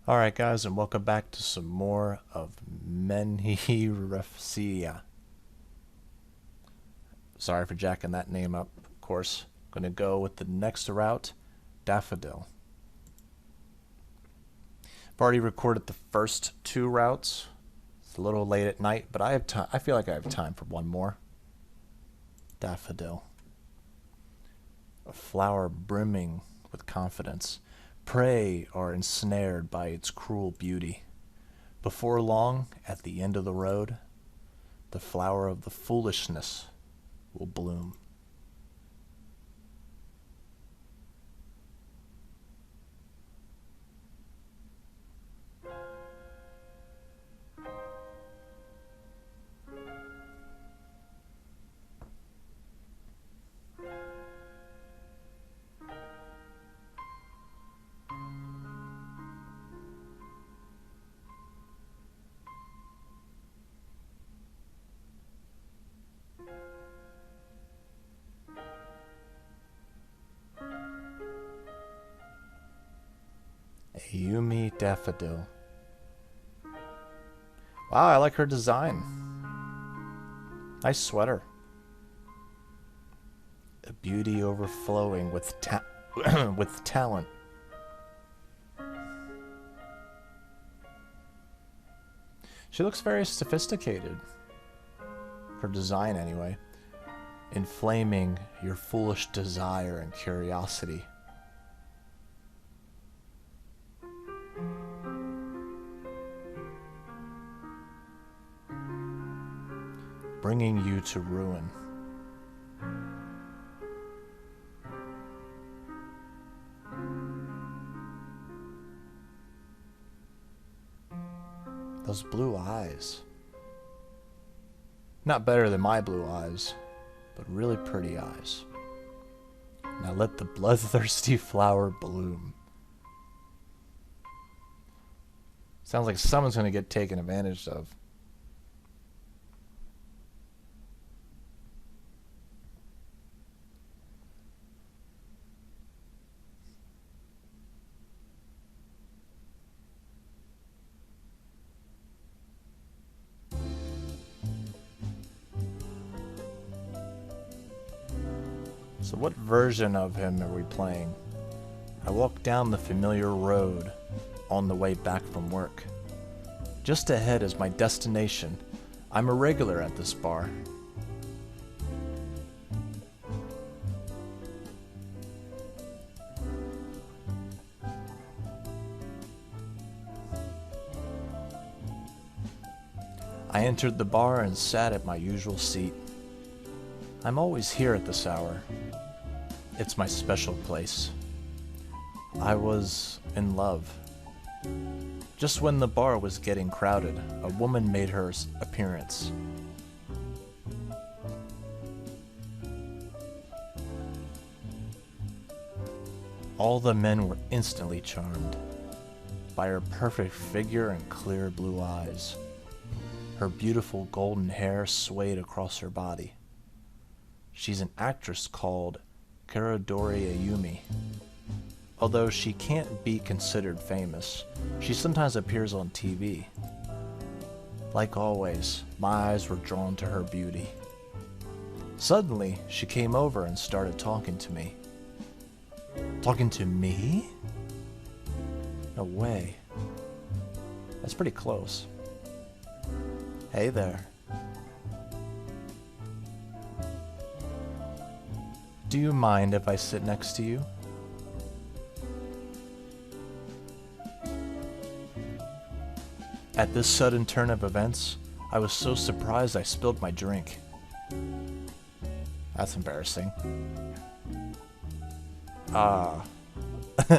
Alright guys, and welcome back to some more of Menherafflesia. Sorry for jacking that name up, of course. Gonna go with the next route, Daffodil. I've already recorded the first two routes. It's a little late at night, but I have time. I feel like I have time for one more. Daffodil. A flower brimming with confidence. Prey are ensnared by its cruel beauty. Before long, at the end of the road, the flower of the foolishness will bloom. A Yumi Daffodil. Wow, I like her design. Nice sweater. A beauty overflowing with with talent. She looks very sophisticated. Her design, anyway. Inflaming your foolish desire and curiosity. Bringing you to ruin. Those blue eyes. Not better than my blue eyes, but really pretty eyes. Now let the bloodthirsty flower bloom. Sounds like someone's going to get taken advantage of. So what version of him are we playing? I walk down the familiar road on the way back from work. Just ahead is my destination. I'm a regular at this bar. I entered the bar and sat at my usual seat. I'm always here at this hour. It's my special place. I was in love. Just when the bar was getting crowded, a woman made her appearance. All the men were instantly charmed by her perfect figure and clear blue eyes. Her beautiful golden hair swayed across her body. She's an actress called Karadori Ayumi. Although she can't be considered famous, she sometimes appears on TV. Like always, my eyes were drawn to her beauty. Suddenly, she came over and started talking to me. Talking to me? No way. That's pretty close. Hey there. Do you mind if I sit next to you? At this sudden turn of events, I was so surprised I spilled my drink. That's embarrassing. Ah.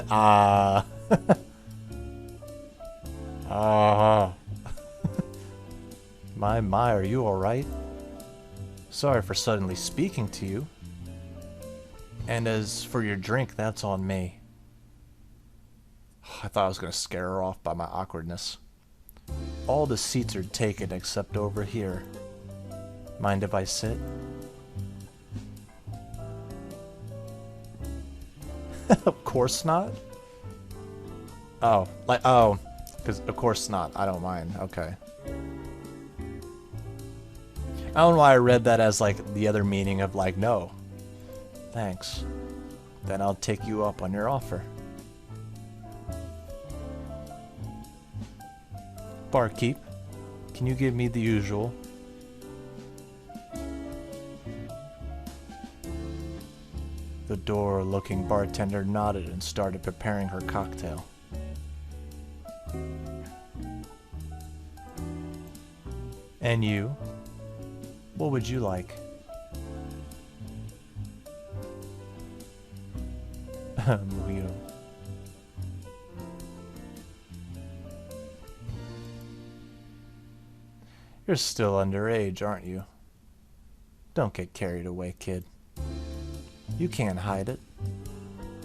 Ah. Ah. My, are you alright? Sorry for suddenly speaking to you. And as for your drink, that's on me. I thought I was going to scare her off by my awkwardness. All the seats are taken except over here. Mind if I sit? Of course not. Oh, Because, of course not. I don't mind. Okay. I don't know why I read that as, like, the other meaning of, like, no. Thanks. Then I'll take you up on your offer. Barkeep, can you give me the usual? The door-looking bartender nodded and started preparing her cocktail. And you? What would you like? Mojito. You're still underage, aren't you? Don't get carried away, kid. You can't hide it.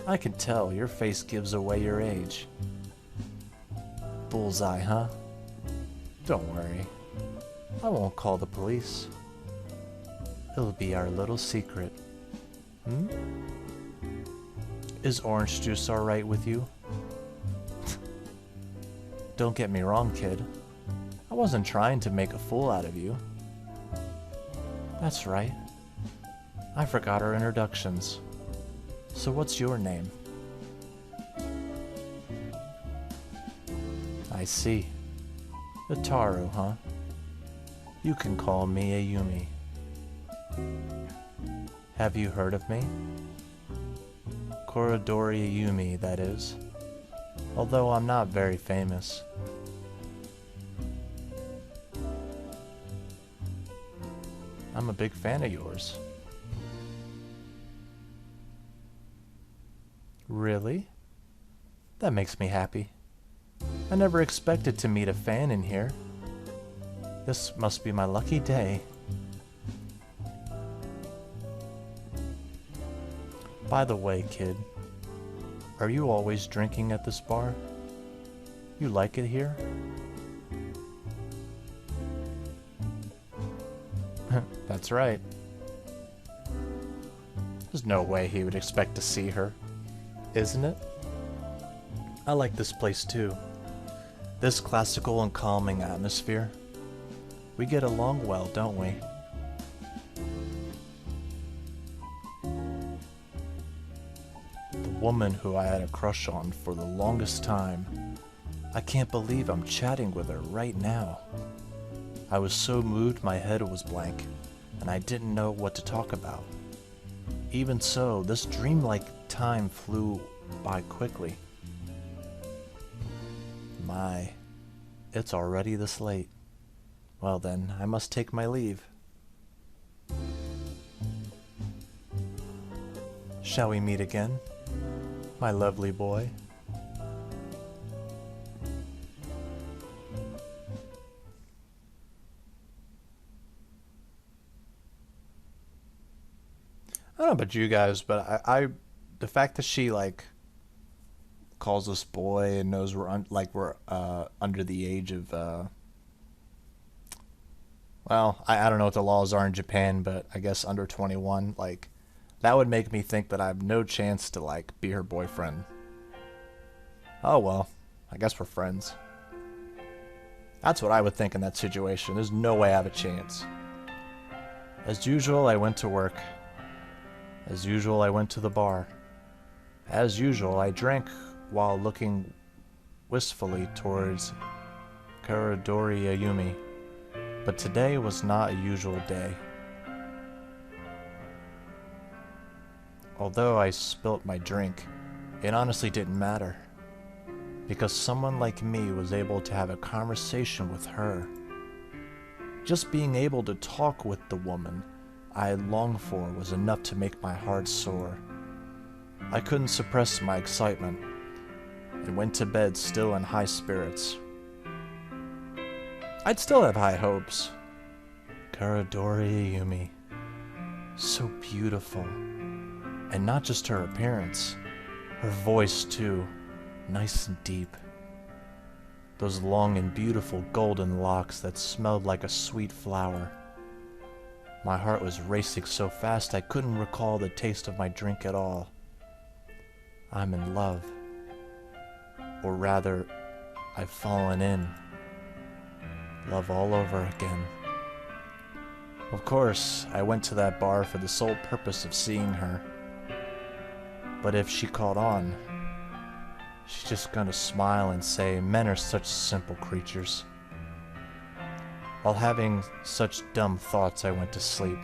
I can tell your face gives away your age. Bullseye, huh? Don't worry. I won't call the police. It'll be our little secret. Hmm? Is orange juice alright with you? Don't get me wrong, kid. I wasn't trying to make a fool out of you. That's right. I forgot our introductions. So what's your name? I see. Itaru, huh? You can call me Ayumi. Have you heard of me? Koridori Ayumi, that is. Although I'm not very famous. I'm a big fan of yours. Really? That makes me happy. I never expected to meet a fan in here. This must be my lucky day. By the way, kid, are you always drinking at this bar? You like it here? That's right. There's no way he would expect to see her, isn't it? I like this place too. This classical and calming atmosphere. We get along well, don't we? The woman who I had a crush on for the longest time. I can't believe I'm chatting with her right now. I was so moved my head was blank, and I didn't know what to talk about. Even so, this dreamlike time flew by quickly. My, it's already this late. Well then, I must take my leave. Shall we meet again, my lovely boy? I don't know about you guys, but I the fact that she like calls us boy and knows we're under the age of well, I don't know what the laws are in Japan, but I guess under 21, like that would make me think that I have no chance to like be her boyfriend. Oh well, I guess we're friends. That's what I would think in that situation. There's no way I have a chance. As usual, I went to work. As usual, I went to the bar. As usual, I drank while looking wistfully towards Koridori Ayumi. But today was not a usual day. Although I spilt my drink, it honestly didn't matter. Because someone like me was able to have a conversation with her. Just being able to talk with the woman I had longed for was enough to make my heart soar. I couldn't suppress my excitement, and went to bed still in high spirits. I'd still have high hopes. Koridori Ayumi. So beautiful. And not just her appearance. Her voice, too. Nice and deep. Those long and beautiful golden locks that smelled like a sweet flower. My heart was racing so fast I couldn't recall the taste of my drink at all. I'm in love. Or rather, I've fallen in. Love all over again. Of course, I went to that bar for the sole purpose of seeing her. But if she caught on, she's just gonna smile and say, men are such simple creatures. While having such dumb thoughts, I went to sleep.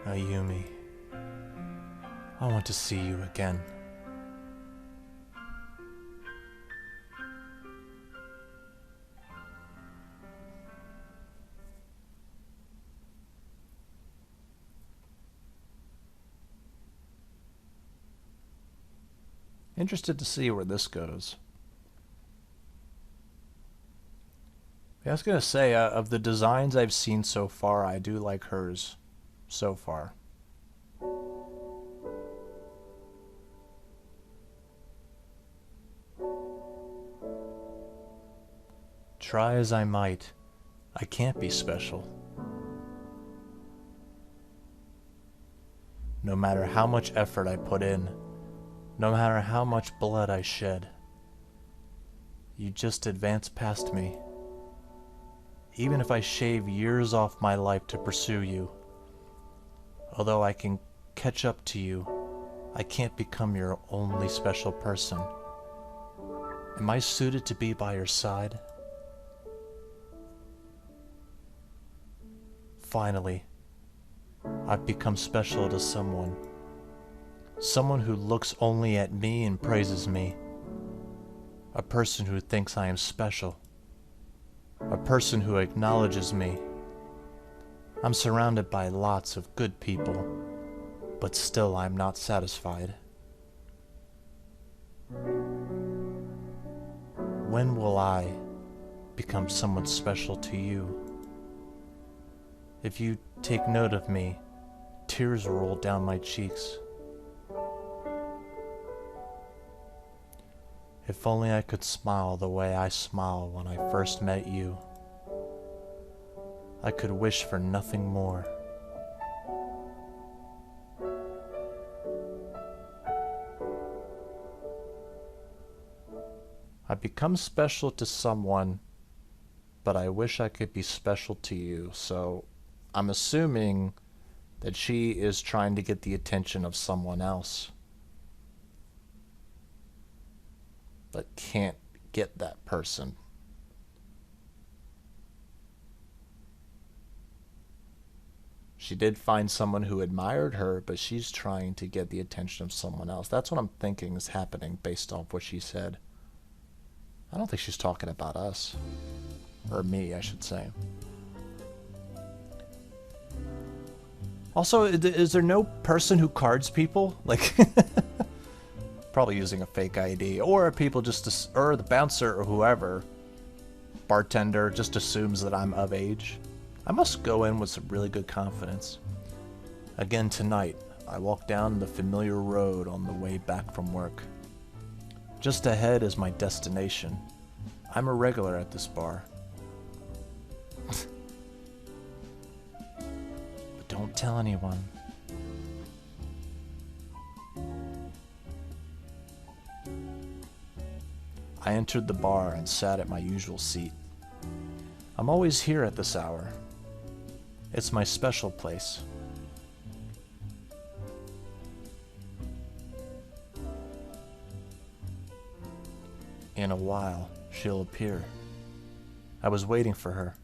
Ayumi, I want to see you again. Interested to see where this goes. I was gonna say, of the designs I've seen so far, I do like hers so far. Try as I might, I can't be special. No matter how much effort I put in, no matter how much blood I shed, you just advance past me. Even if I shave years off my life to pursue you, although I can catch up to you, I can't become your only special person. Am I suited to be by your side? Finally, I've become special to someone. Someone who looks only at me and praises me. A person who thinks I am special. A person who acknowledges me. I'm surrounded by lots of good people, but still I'm not satisfied. When will I become someone special to you? If you take note of me, tears roll down my cheeks. If only I could smile the way I smiled when I first met you. I could wish for nothing more. I've become special to someone, but I wish I could be special to you. So I'm assuming that she is trying to get the attention of someone else, but can't get that person. She did find someone who admired her, but she's trying to get the attention of someone else. That's what I'm thinking is happening based off what she said. I don't think she's talking about us. Or me, I should say. Also, is there no person who cards people? Like, probably using a fake ID. Or people just, or the bouncer or whoever, bartender, just assumes that I'm of age. I must go in with some really good confidence. Again tonight, I walk down the familiar road on the way back from work. Just ahead is my destination. I'm a regular at this bar. But don't tell anyone. I entered the bar and sat at my usual seat. I'm always here at this hour. It's my special place. In a while, she'll appear. I was waiting for her.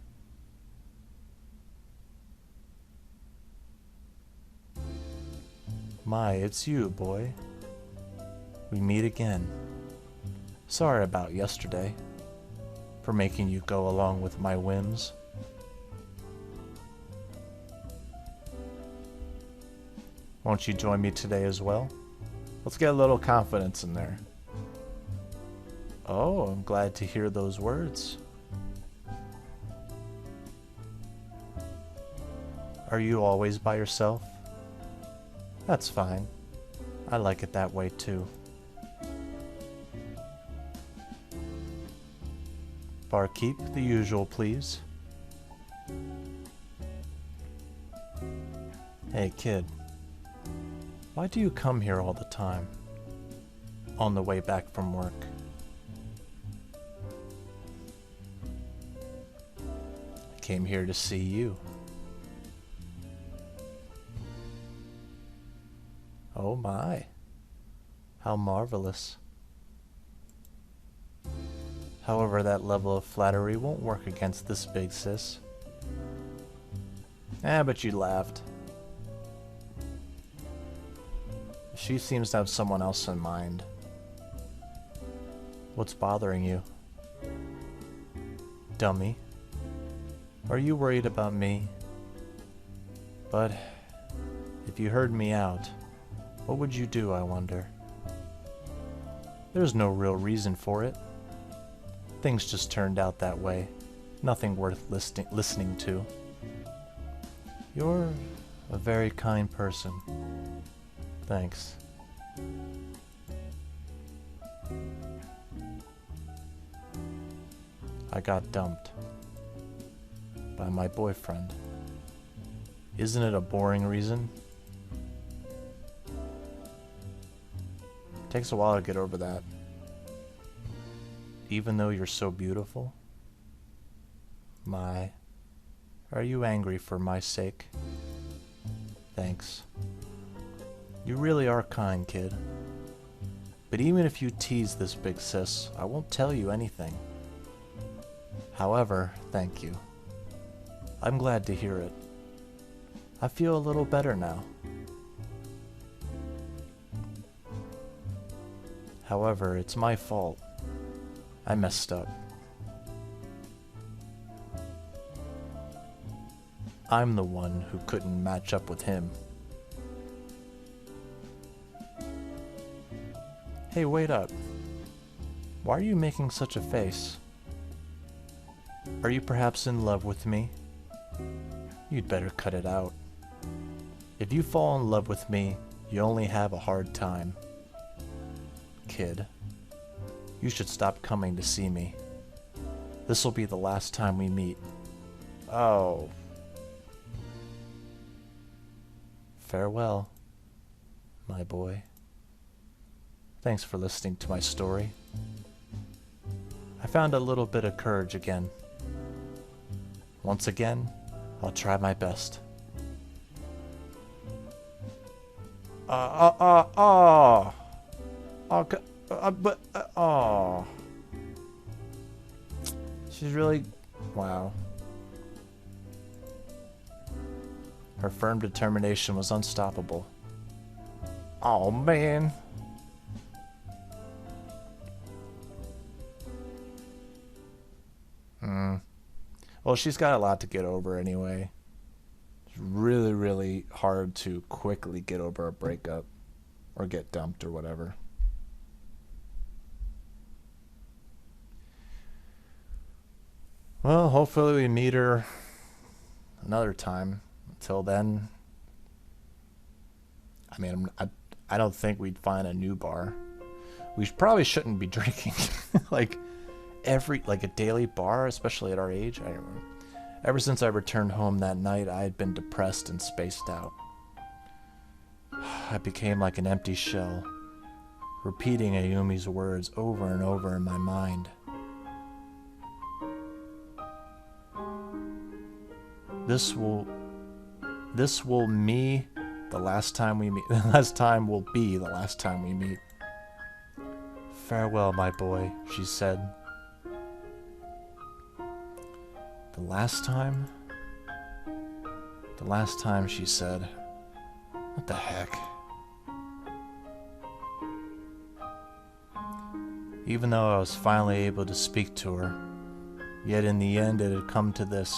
My, it's you, boy. We meet again. Sorry about yesterday, for making you go along with my whims. Won't you join me today as well? Let's get a little confidence in there. Oh, I'm glad to hear those words. Are you always by yourself? That's fine. I like it that way too. Barkeep, the usual, please. Hey, kid. Why do you come here all the time? on the way back from work. I came here to see you. Oh my. How marvelous. However, that level of flattery won't work against this big sis. But you laughed. She seems to have someone else in mind. What's bothering you? Dummy. Are you worried about me? But if you heard me out, what would you do, I wonder? There's no real reason for it. Things just turned out that way. Nothing worth listening to. You're a very kind person. Thanks. I got dumped by my boyfriend. Isn't it a boring reason? Takes a while to get over that. Even though you're so beautiful? My, are you angry for my sake? Thanks. You really are kind, kid. But even if you tease this big sis, I won't tell you anything. However, thank you. I'm glad to hear it. I feel a little better now. However, it's my fault. I messed up. I'm the one who couldn't match up with him. Hey, wait up. Why are you making such a face? Are you perhaps in love with me? You'd better cut it out. If you fall in love with me, you only have a hard time. Kid, you should stop coming to see me. This'll be the last time we meet. Oh. Farewell, my boy. Thanks for listening to my story. I found a little bit of courage again. Once again, I'll try my best. She's really, wow. Her firm determination was unstoppable. Oh man. Well, she's got a lot to get over anyway. It's really, really hard to quickly get over a breakup or get dumped or whatever. Well, hopefully we meet her another time. Until then, I mean, I don't think we'd find a new bar. We probably shouldn't be drinking like a daily bar, especially at our age. I don't know. Ever since I returned home that night, I had been depressed and spaced out. I became like an empty shell, repeating Ayumi's words over and over in my mind. This will be the last time we meet. Farewell, my boy, she said. The last time, she said. What the heck? Even though I was finally able to speak to her, yet in the end it had come to this.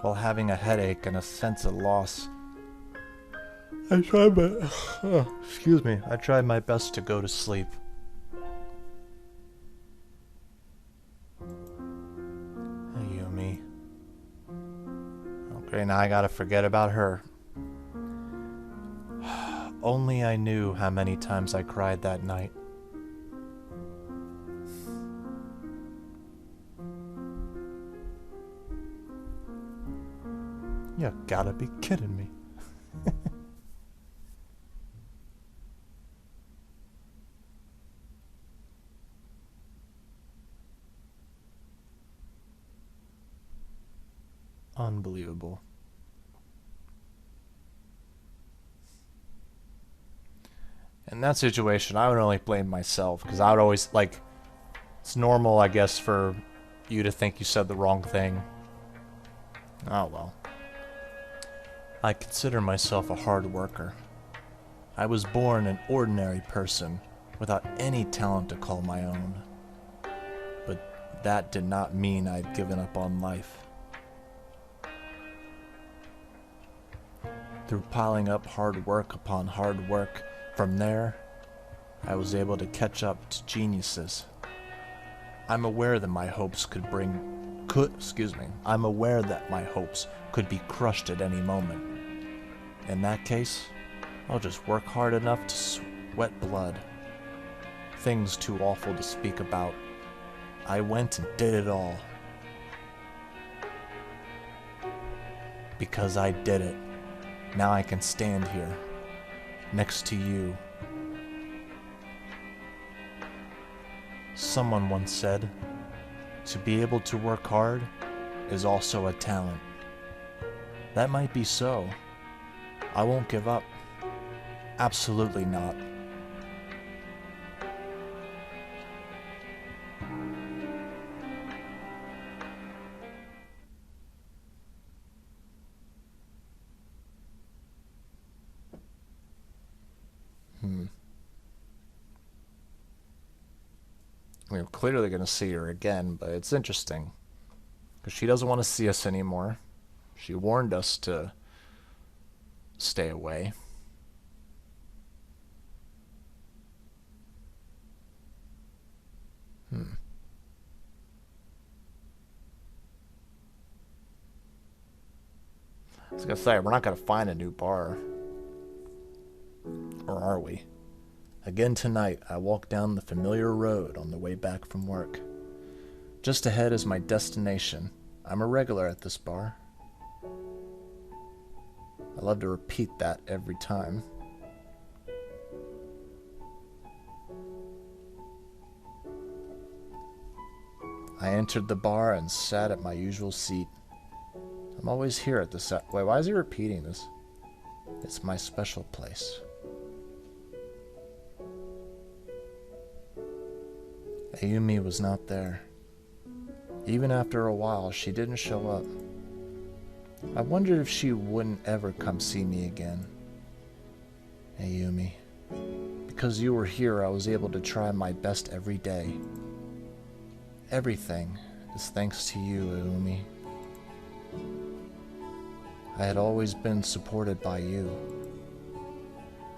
While having a headache and a sense of loss, I tried my best to go to sleep. Ayumi. Okay, now I gotta forget about her. Only I knew how many times I cried that night. You gotta be kidding me. Unbelievable. In that situation, I would only blame myself, because I would always, like, it's normal, I guess, for you to think you said the wrong thing. Oh well. I consider myself a hard worker. I was born an ordinary person, without any talent to call my own. But that did not mean I'd given up on life. Through piling up hard work upon hard work, from there, I was able to catch up to geniuses. I'm aware that my hopes I'm aware that my hopes could be crushed at any moment. In that case, I'll just work hard enough to sweat blood. Things too awful to speak about. I went and did it all. Because I did it. Now I can stand here, next to you. Someone once said, to be able to work hard is also a talent. That might be so. I won't give up. Absolutely not. We're clearly going to see her again, but it's interesting. Because she doesn't want to see us anymore. She warned us to stay away. I was going to say, we're not going to find a new bar. Or are we? Again tonight, I walk down the familiar road on the way back from work. Just ahead is my destination. I'm a regular at this bar. I love to repeat that every time. I entered the bar and sat at my usual seat. I'm always here at this... Wait, why is he repeating this? It's my special place. Ayumi was not there. Even after a while, she didn't show up. I wondered if she wouldn't ever come see me again. Ayumi, because you were here, I was able to try my best every day. Everything is thanks to you, Ayumi. I had always been supported by you.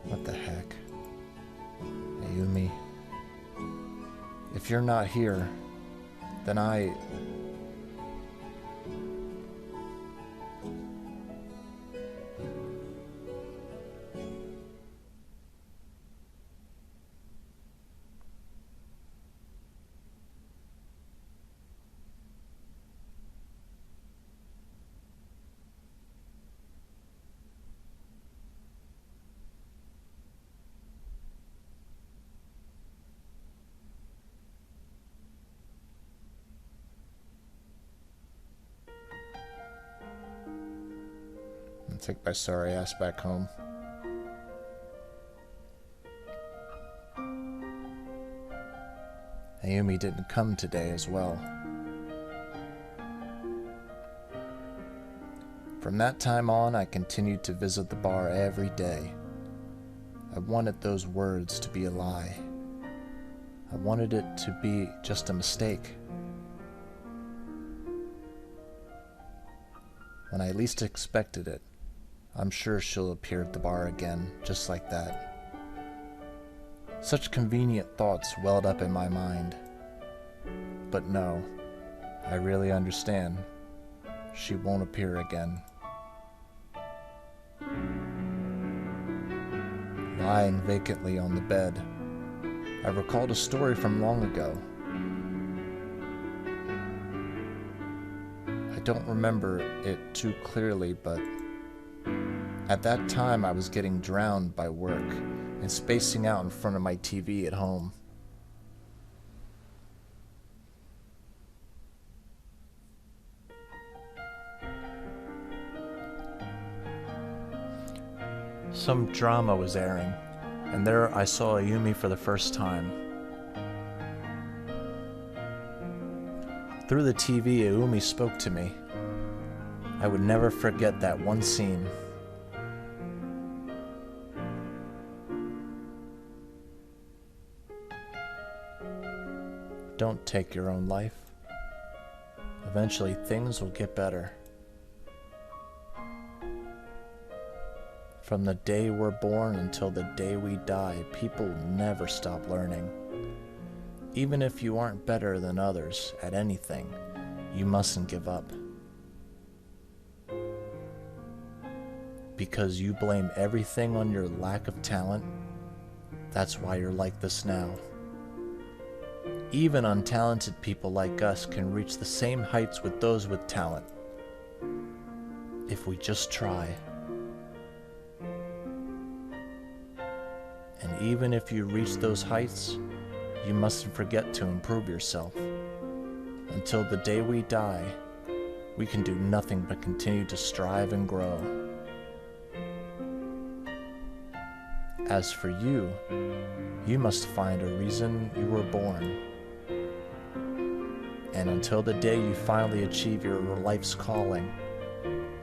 What the heck? Ayumi. If you're not here, then I... take my sorry ass back home. Ayumi didn't come today as well. From that time on, I continued to visit the bar every day. I wanted those words to be a lie. I wanted it to be just a mistake. When I least expected it, I'm sure she'll appear at the bar again, just like that. Such convenient thoughts welled up in my mind. But no, I really understand. She won't appear again. Lying vacantly on the bed, I recalled a story from long ago. I don't remember it too clearly, but at that time I was getting drowned by work and spacing out in front of my TV at home. Some drama was airing, and there I saw Ayumi for the first time. Through the TV, Ayumi spoke to me. I would never forget that one scene. Don't take your own life. Eventually, things will get better. From the day we're born until the day we die, people never stop learning. Even if you aren't better than others at anything, you mustn't give up. Because you blame everything on your lack of talent, that's why you're like this now. Even untalented people like us can reach the same heights with those with talent, if we just try. And even if you reach those heights, you mustn't forget to improve yourself. Until the day we die, we can do nothing but continue to strive and grow. As for you, you must find a reason you were born. And until the day you finally achieve your life's calling,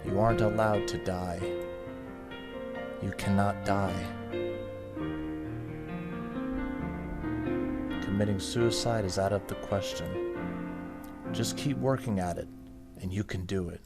you aren't allowed to die. You cannot die. Committing suicide is out of the question. Just keep working at it, and you can do it.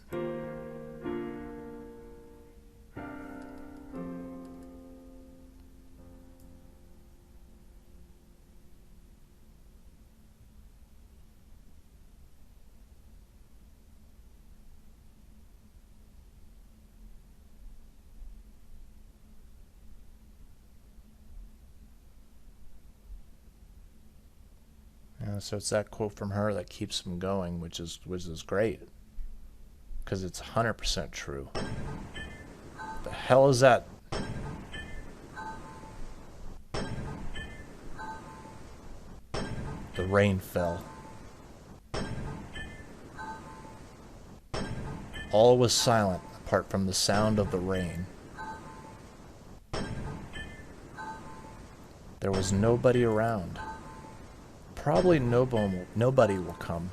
So it's that quote from her that keeps him going, which is great, because it's 100% true. The hell is that? The rain fell. All was silent apart from the sound of the rain. There was nobody around. Probably nobody will come.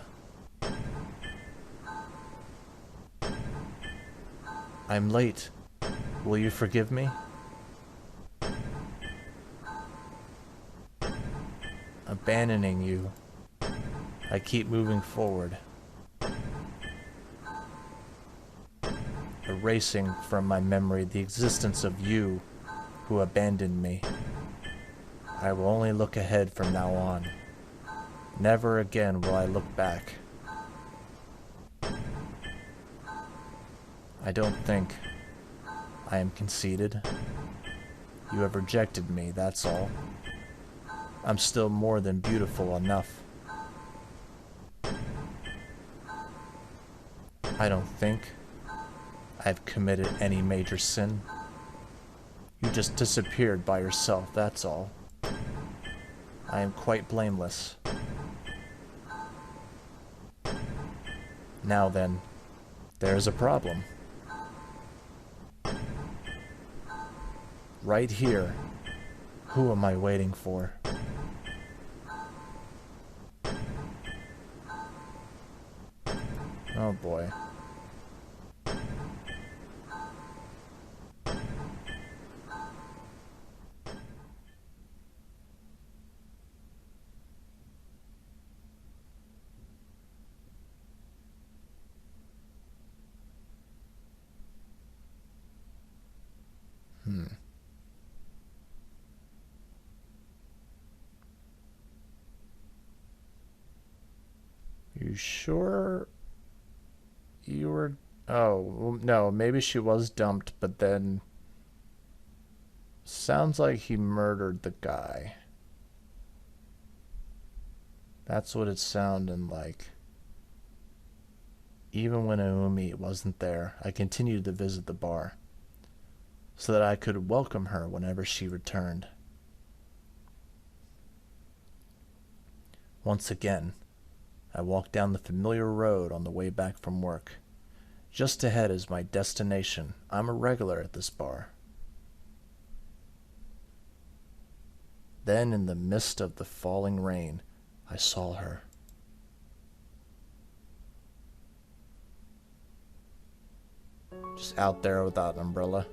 I'm late. Will you forgive me? Abandoning you, I keep moving forward. Erasing from my memory the existence of you who abandoned me. I will only look ahead from now on. Never again will I look back. I don't think I am conceited. You have rejected me, that's all. I'm still more than beautiful enough. I don't think I've committed any major sin. You just disappeared by yourself, that's all. I am quite blameless. Now then, there's a problem. Right here. Who am I waiting for? Oh boy. You sure you were... Oh, no, maybe she was dumped, but then... Sounds like he murdered the guy. That's what it's sounding like. Even when Ayumi wasn't there, I continued to visit the bar, so that I could welcome her whenever she returned. Once again, I walked down the familiar road on the way back from work. Just ahead is my destination. I'm a regular at this bar. Then, in the mist of the falling rain, I saw her. Just out there without an umbrella.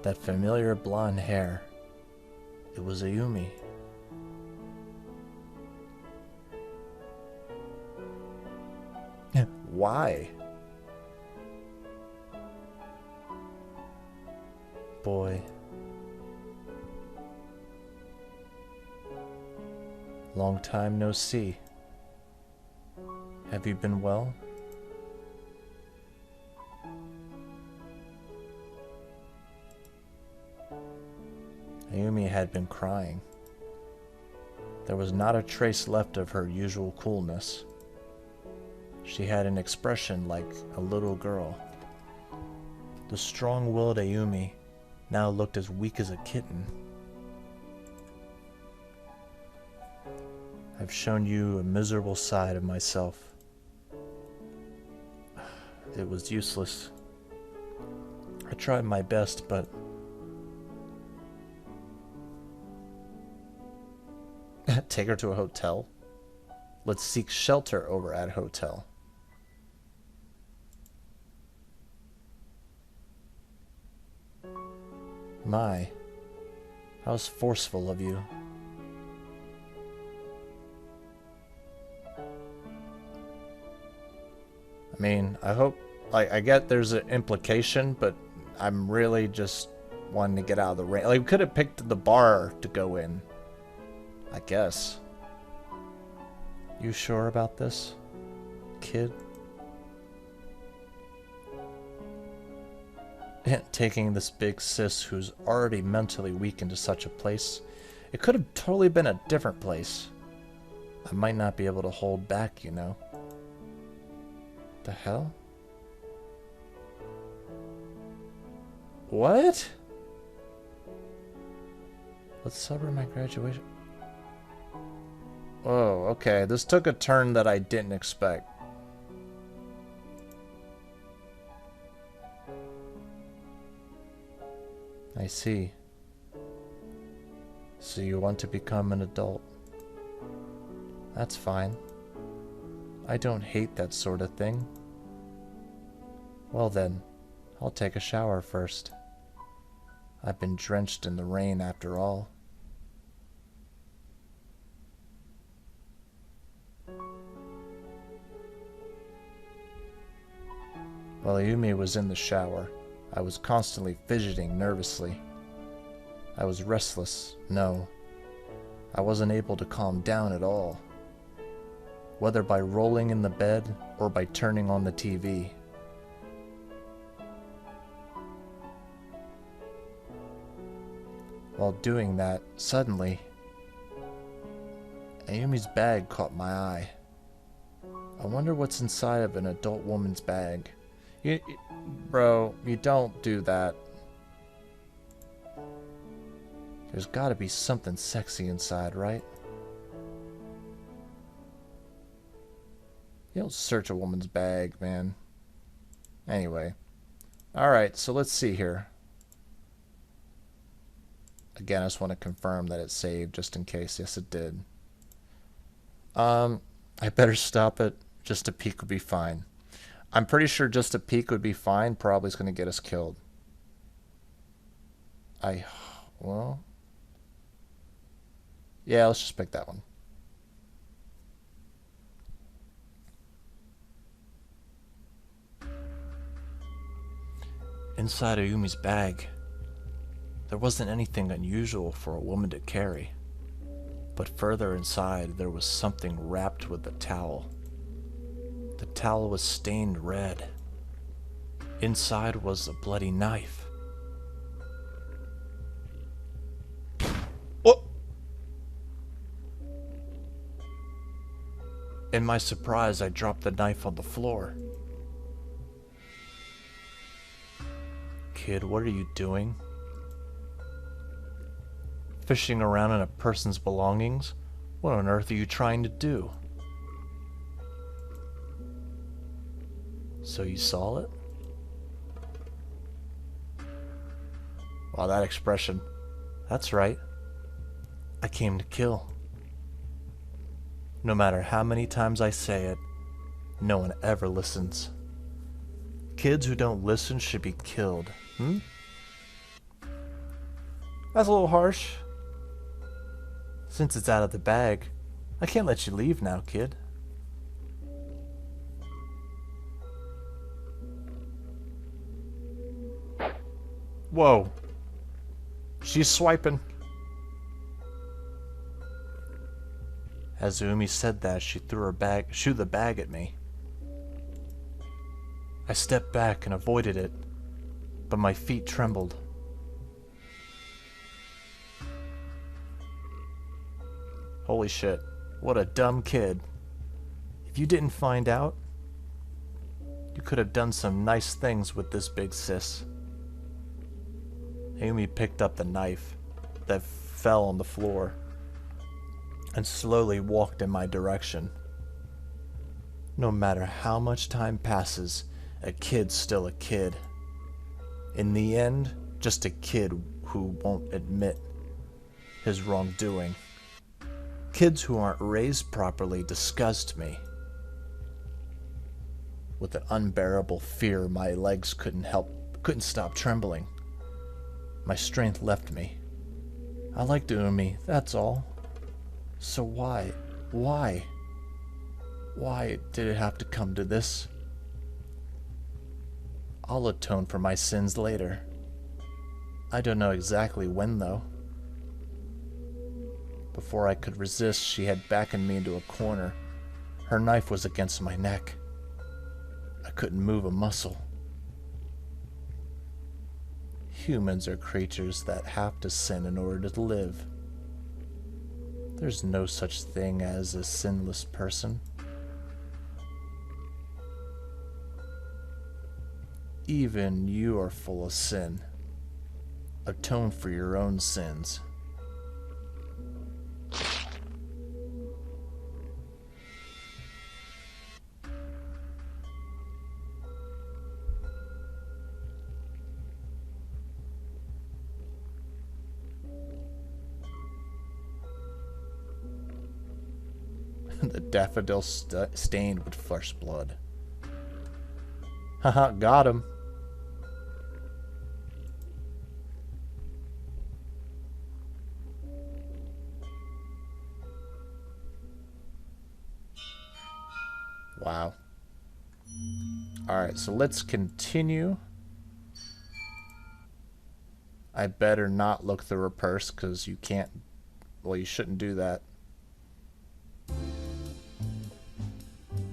That familiar blonde hair. It was Ayumi. Why? Boy. Long time no see. Have you been well? Ayumi had been crying. There was not a trace left of her usual coolness. She had an expression like a little girl. The strong-willed Ayumi now looked as weak as a kitten. I've shown you a miserable side of myself. It was useless. I tried my best, but... Take her to a hotel? Let's seek shelter over at a hotel. My, how forceful of you. I mean, I hope, like, I get there's an implication, but I'm really just wanting to get out of the rain. Like, we could have picked the bar to go in, I guess. You sure about this, kid? Taking this big sis who's already mentally weak into such a place, it could have totally been a different place. I might not be able to hold back, you know. The hell? What? Let's celebrate my graduation. Oh, okay. This took a turn that I didn't expect. I see. So you want to become an adult. That's fine. I don't hate that sort of thing. Well then, I'll take a shower first. I've been drenched in the rain after all. While Ayumi was in the shower, I was constantly fidgeting nervously. I was restless, no. I wasn't able to calm down at all. Whether by rolling in the bed or by turning on the TV. While doing that, suddenly, Ayumi's bag caught my eye. I wonder what's inside of an adult woman's bag. Bro, you don't do that. There's gotta be something sexy inside, right? You don't search a woman's bag, man. Anyway. Alright, so let's see here. Again, I just want to confirm that it saved, just in case. Yes, it did. I better stop it. Just a peek would be fine. I'm pretty sure just a peek would be fine. Probably is going to get us killed. Well... yeah, let's just pick that one. Inside Ayumi's bag, there wasn't anything unusual for a woman to carry. But further inside, there was something wrapped with a towel. The towel was stained red. Inside was a bloody knife. Oh! In my surprise, I dropped the knife on the floor. Kid, what are you doing? Fishing around in a person's belongings? What on earth are you trying to do? So you saw it? Wow, that expression. That's right. I came to kill. No matter how many times I say it, no one ever listens. Kids who don't listen should be killed. That's a little harsh. Since it's out of the bag, I can't let you leave now, kid. Whoa. She's swiping. As Umi said that, she threw the bag at me. I stepped back and avoided it, but my feet trembled. Holy shit, what a dumb kid. If you didn't find out, you could have done some nice things with this big sis. Amy picked up the knife that fell on the floor and slowly walked in my direction. No matter how much time passes, a kid's still a kid. In the end, just a kid who won't admit his wrongdoing. Kids who aren't raised properly disgust me. With an unbearable fear, my legs couldn't stop trembling. My strength left me. I liked Umi, that's all. So why did it have to come to this? I'll atone for my sins later. I don't know exactly when, though. Before I could resist, she had backed me into a corner. Her knife was against my neck. I couldn't move a muscle. Humans are creatures that have to sin in order to live. There's no such thing as a sinless person. Even you are full of sin. Atone for your own sins. The daffodil stained with fresh blood. Haha, got him. Wow. Alright, so let's continue. I better not look through her purse, because you can't... Well, you shouldn't do that.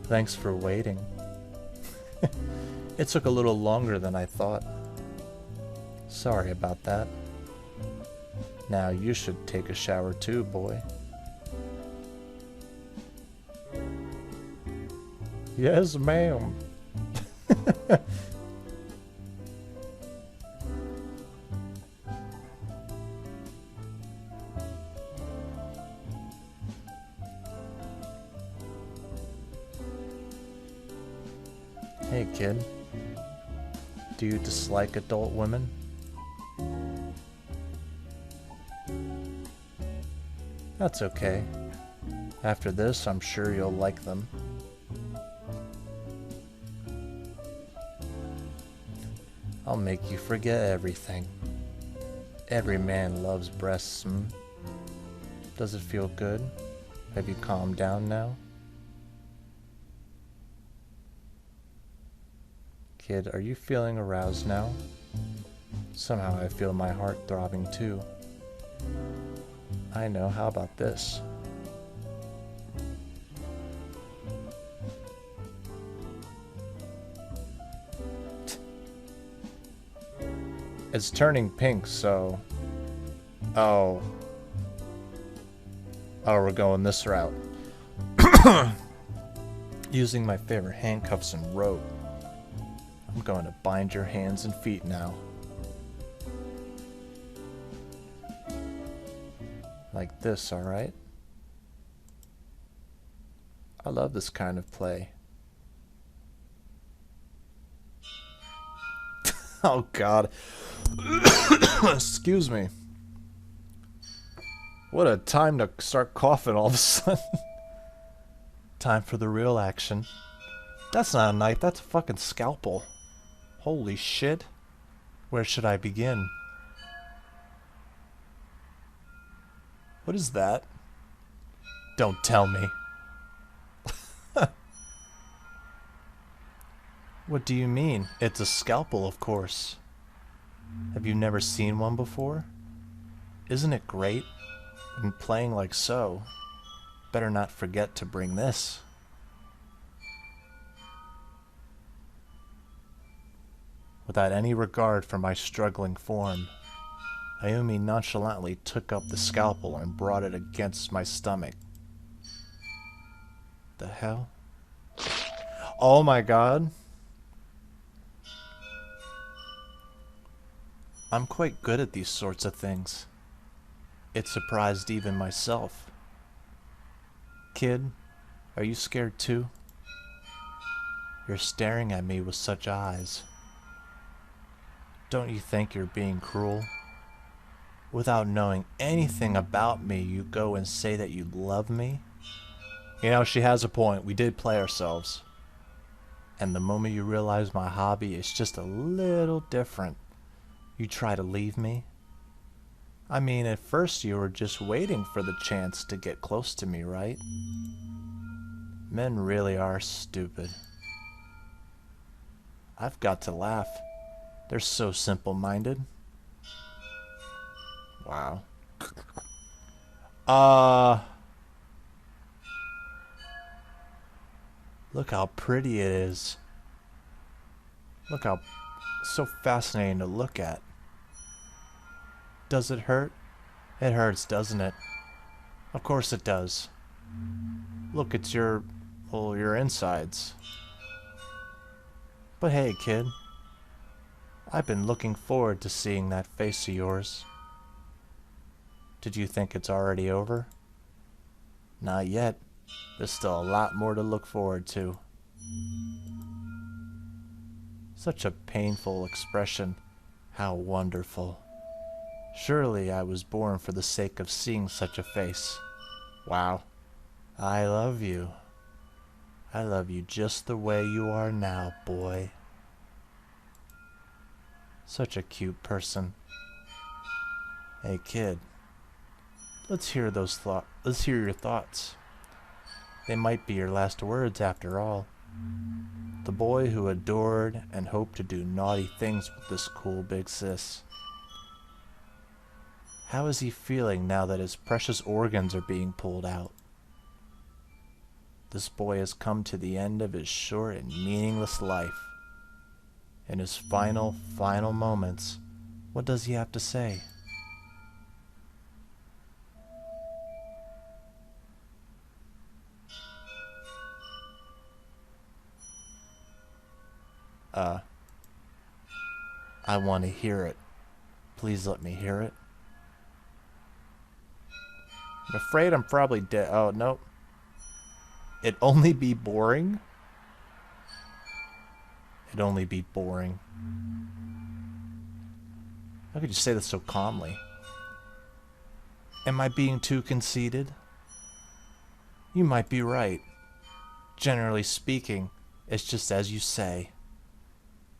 Thanks for waiting. It took a little longer than I thought. Sorry about that. Now you should take a shower too, boy. Yes, ma'am. Hey, kid. Do you dislike adult women? That's okay. After this, I'm sure you'll like them. I'll make you forget everything. Every man loves breasts, Does it feel good? Have you calmed down now? Kid, are you feeling aroused now? Somehow I feel my heart throbbing too. I know, how about this? It's turning pink, so... Oh, we're going this route. Using my favorite handcuffs and rope. I'm going to bind your hands and feet now. Like this, alright? I love this kind of play. Oh God. Excuse me. What a time to start coughing all of a sudden. Time for the real action. That's not a knife, that's a fucking scalpel. Holy shit. Where should I begin? What is that? Don't tell me. What do you mean? It's a scalpel, of course. Have you never seen one before? Isn't it great? And playing like so. Better not forget to bring this. Without any regard for my struggling form, Ayumi nonchalantly took up the scalpel and brought it against my stomach. The hell? Oh my god. I'm quite good at these sorts of things. It surprised even myself. Kid, are you scared too? You're staring at me with such eyes. Don't you think you're being cruel? Without knowing anything about me, you go and say that you love me? You know, she has a point. We did play ourselves. And the moment you realize my hobby is just a little different, you try to leave me? I mean, at first you were just waiting for the chance to get close to me, right? Men really are stupid. I've got to laugh. They're so simple-minded. Wow. Look how pretty it is. Look how so fascinating to look at. Does it hurt? It hurts, doesn't it? Of course it does. Look, it's your insides. But hey, kid. I've been looking forward to seeing that face of yours. Did you think it's already over? Not yet. There's still a lot more to look forward to. Such a painful expression. How wonderful. Surely I was born for the sake of seeing such a face. Wow. I love you. I love you just the way you are now, boy. Such a cute person. Hey, kid. Let's hear your thoughts. They might be your last words after all. The boy who adored and hoped to do naughty things with this cool big sis. How is he feeling now that his precious organs are being pulled out? This boy has come to the end of his short and meaningless life. In his final moments, what does he have to say? I want to hear it. Please let me hear it. I'm afraid I'm probably dead. Oh, nope. It'd only be boring. It'd only be boring. How could you say that so calmly? Am I being too conceited? You might be right. Generally speaking, it's just as you say.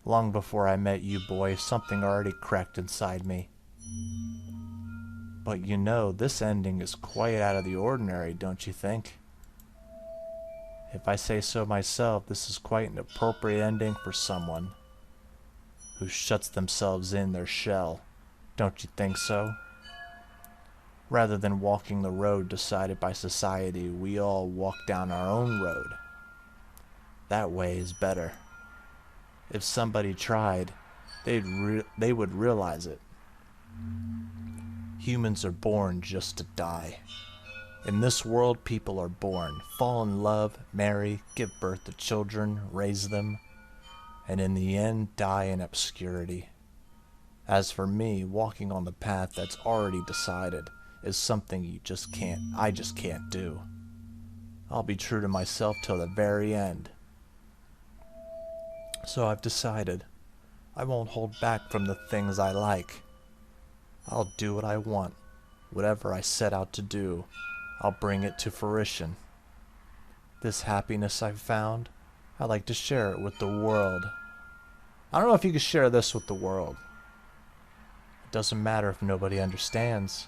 Long before I met you, boy, something already cracked inside me. But you know, this ending is quite out of the ordinary, don't you think? If I say so myself, this is quite an appropriate ending for someone who shuts themselves in their shell. Don't you think so? Rather than walking the road decided by society, we all walk down our own road. That way is better. If somebody tried, they would realize it. Humans are born just to die. In this world, people are born, fall in love, marry, give birth to children, raise them, and in the end, die in obscurity. As for me, walking on the path that's already decided is something I just can't do. I'll be true to myself till the very end. So I've decided I won't hold back from the things I like. I'll do what I want. Whatever I set out to do, I'll bring it to fruition. This happiness I've found, I'd like to share it with the world. I don't know if you can share this with the world. It doesn't matter if nobody understands.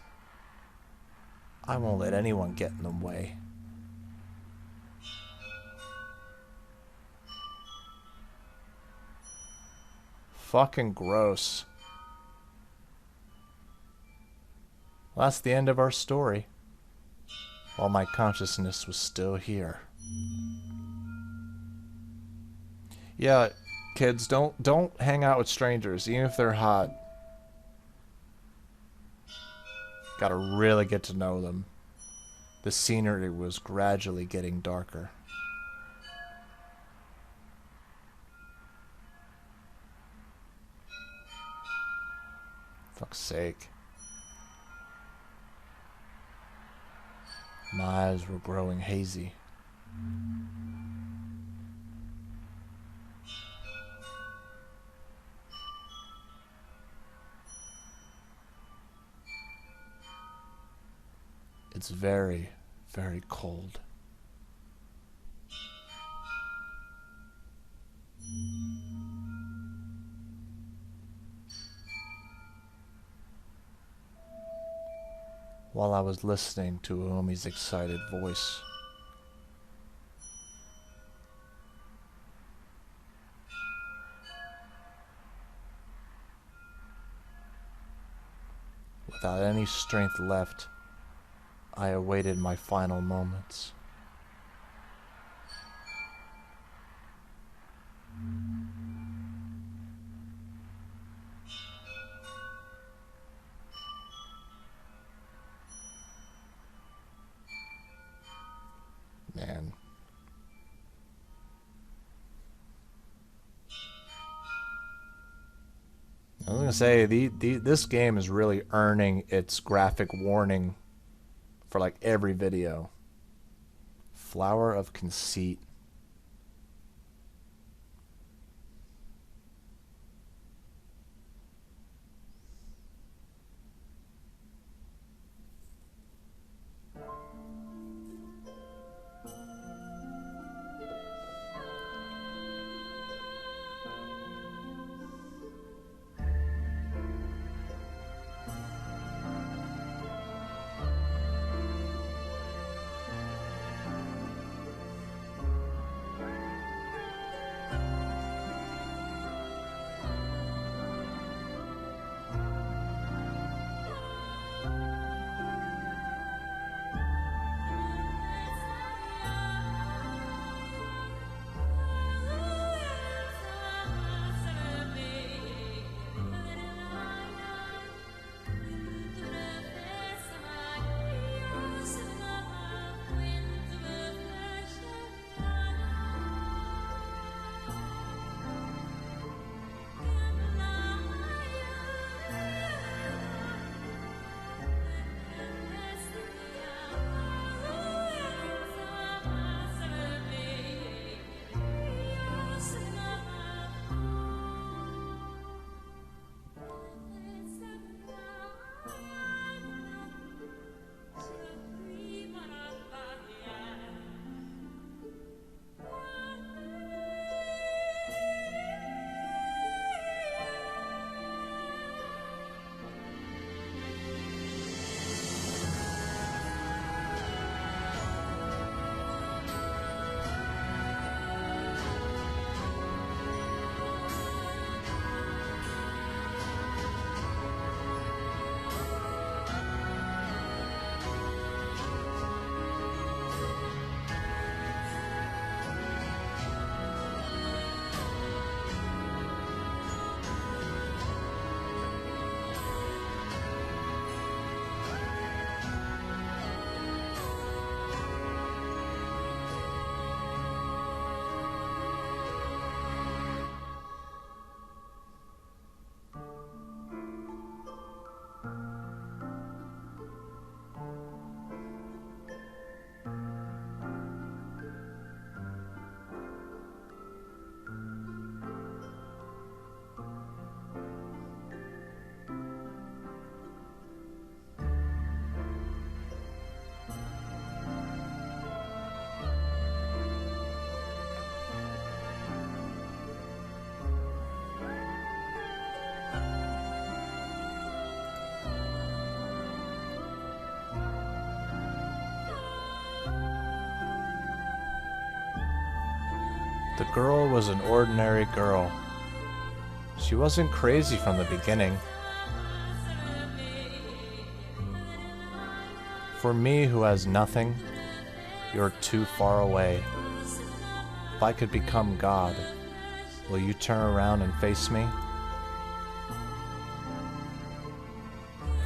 I won't let anyone get in the way. Fucking gross. Well, that's the end of our story. While my consciousness was still here. Yeah, kids, don't hang out with strangers, even if they're hot. Gotta really get to know them. The scenery was gradually getting darker. Fuck's sake. My eyes were growing hazy. It's very, very cold. While I was listening to Uomi's excited voice, without any strength left, I awaited my final moments. Man. I was gonna say, this game is really earning its graphic warning for like every video. Flower of Conceit. The girl was an ordinary girl. She wasn't crazy from the beginning. For me, who has nothing, you're too far away. If I could become God, will you turn around and face me?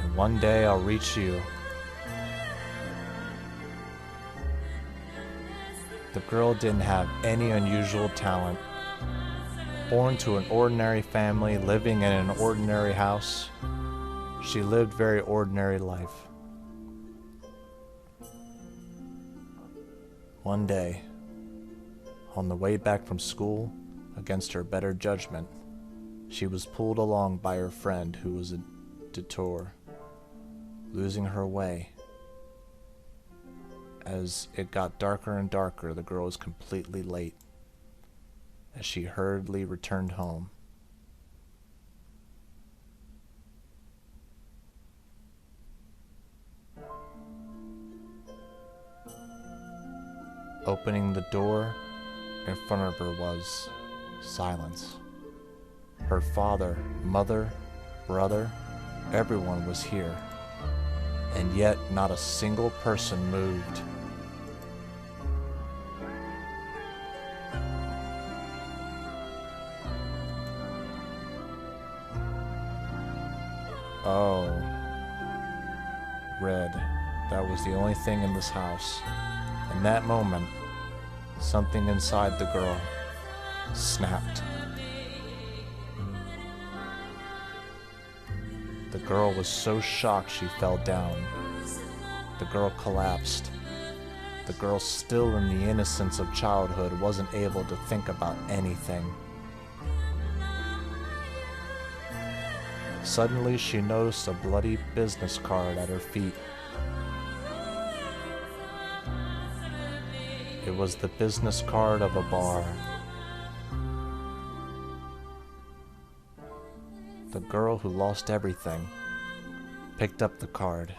And one day I'll reach you. The girl didn't have any unusual talent. Born to an ordinary family, living in an ordinary house, she lived very ordinary life. One day, on the way back from school, against her better judgment, she was pulled along by her friend who was a detour, losing her way. As it got darker and darker, the girl was completely late, as she hurriedly returned home. Opening the door, in front of her was silence. Her father, mother, brother, everyone was here, and yet not a single person moved. Oh, red. That was the only thing in this house. In that moment, something inside the girl snapped. The girl was so shocked she fell down. The girl collapsed. The girl, still in the innocence of childhood, wasn't able to think about anything. Suddenly, she noticed a bloody business card at her feet. It was the business card of a bar. The girl who lost everything picked up the card,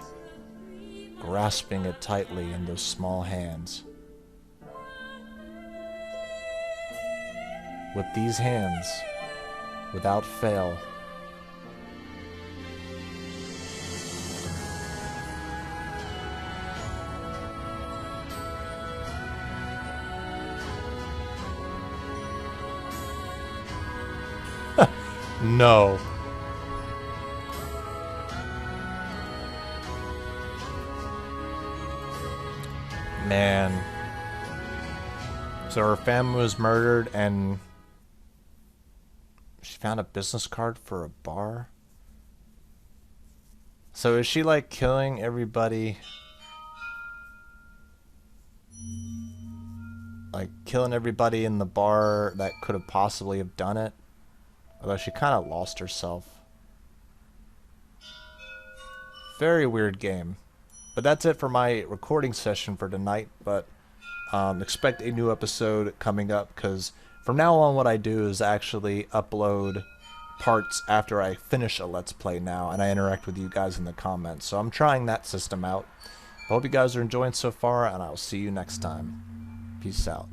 grasping it tightly in those small hands. With these hands, without fail, no. Man. So her family was murdered and she found a business card for a bar? So is she like killing everybody? Like killing everybody in the bar that could have possibly have done it? Although she kind of lost herself. Very weird game. But that's it for my recording session for tonight. But expect a new episode coming up, because from now on what I do is actually upload parts after I finish a Let's Play now, and I interact with you guys in the comments. So I'm trying that system out. I hope you guys are enjoying so far, and I'll see you next time. Peace out.